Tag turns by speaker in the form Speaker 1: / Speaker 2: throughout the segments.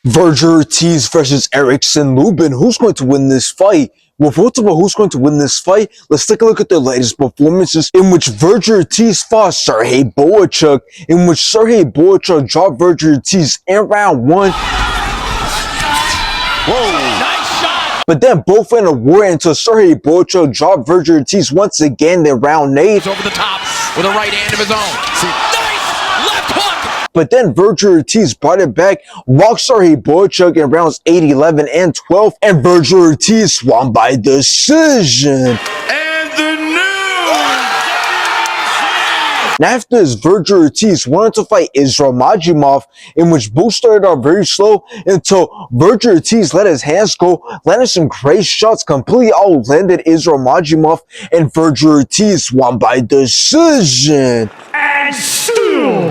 Speaker 1: Vergil Ortiz versus Erickson Lubin. Who's going to win this fight? Well, first of all, who's going to win this fight? Let's take a look at their latest performances, in which Vergil Ortiz fought Sergey Boychuk, in which Sergey Boychuk dropped Vergil Ortiz in round 1.
Speaker 2: Whoa, nice shot!
Speaker 1: But then both went a war until Sergey Boychuk dropped Vergil Ortiz once again in round 8.
Speaker 2: Over the top with a right hand of his own. Nice left hook!
Speaker 1: But then Vergil Ortiz brought it back, walked Sergey Boychuk in rounds 8, 11, and 12, and Vergil Ortiz won by decision.
Speaker 2: And the new
Speaker 1: Now after this, Vergil Ortiz wanted to fight Israel Majimov, in which both started off very slow until Vergil Ortiz let his hands go, landed some great shots, completely outlanded Israel Majimov, and Vergil Ortiz won by decision.
Speaker 3: And still,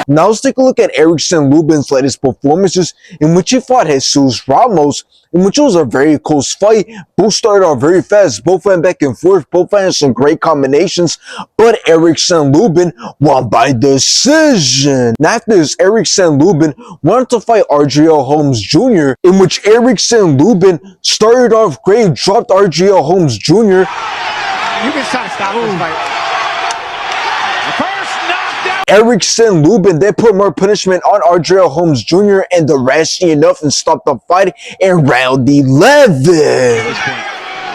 Speaker 1: Now let's take a look at Erickson Lubin's latest performances, in which he fought Jesus Ramos, in which it was a very close fight. Both started off very fast, both went back and forth, both had some great combinations, but Erickson Lubin won by decision. Now after this, Erickson Lubin wanted to fight RJL Holmes Jr., in which Erickson Lubin started off great, dropped RJL Holmes Jr.
Speaker 3: you can try to stop this fight. First knockdown.
Speaker 1: Erickson Lubin then put more punishment on RJL Holmes Jr. and the rational enough and stopped the fight in round 11.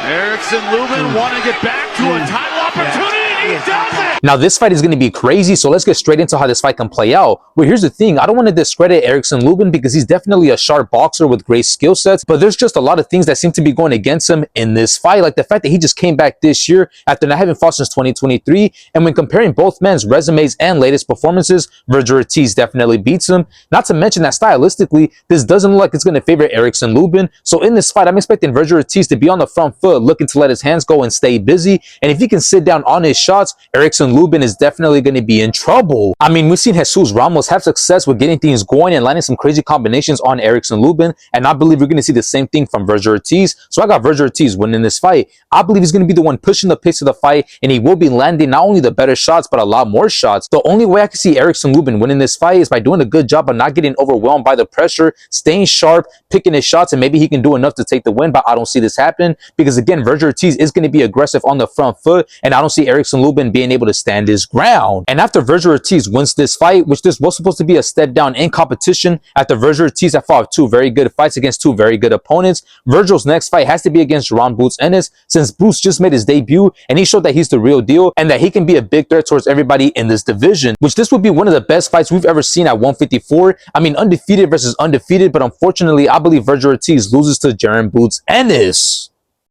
Speaker 3: Erickson Lubin want to get back to a title opportunity, and he does it!
Speaker 4: Now, this fight is going to be crazy, so let's get straight into how this fight can play out. Well, here's the thing. I don't want to discredit Erickson Lubin because he's definitely a sharp boxer with great skill sets, but there's just a lot of things that seem to be going against him in this fight, like the fact that he just came back this year after not having fought since 2023, and when comparing both men's resumes and latest performances, Vergil Ortiz definitely beats him. Not to mention that stylistically, this doesn't look like it's going to favor Erickson Lubin, so in this fight, I'm expecting Vergil Ortiz to be on the front foot, looking to let his hands go and stay busy, and if he can sit down on his shots, Erickson Lubin is definitely going to be in trouble. I mean, we've seen Jesus Ramos have success with getting things going and landing some crazy combinations on Erickson Lubin, and I believe we're going to see the same thing from Vergil Ortiz. So I got Vergil Ortiz winning this fight. I believe he's going to be the one pushing the pace of the fight, and he will be landing not only the better shots, but a lot more shots. The only way I can see Erickson Lubin winning this fight is by doing a good job of not getting overwhelmed by the pressure, staying sharp, picking his shots, and maybe he can do enough to take the win, but I don't see this happening because, again, Vergil Ortiz is going to be aggressive on the front foot, and I don't see Erickson Lubin being able to stand his ground. And after Vergil Ortiz wins this fight, which this was supposed to be a step down in competition, after Vergil Ortiz had fought 2 very good fights against 2 very good opponents, Vergil's next fight has to be against Ron Boots Ennis, since Boots just made his debut and he showed that he's the real deal and that he can be a big threat towards everybody in this division, which this would be one of the best fights we've ever seen at 154. I mean, undefeated versus undefeated, but unfortunately, I believe Vergil Ortiz loses to Jaron Boots Ennis.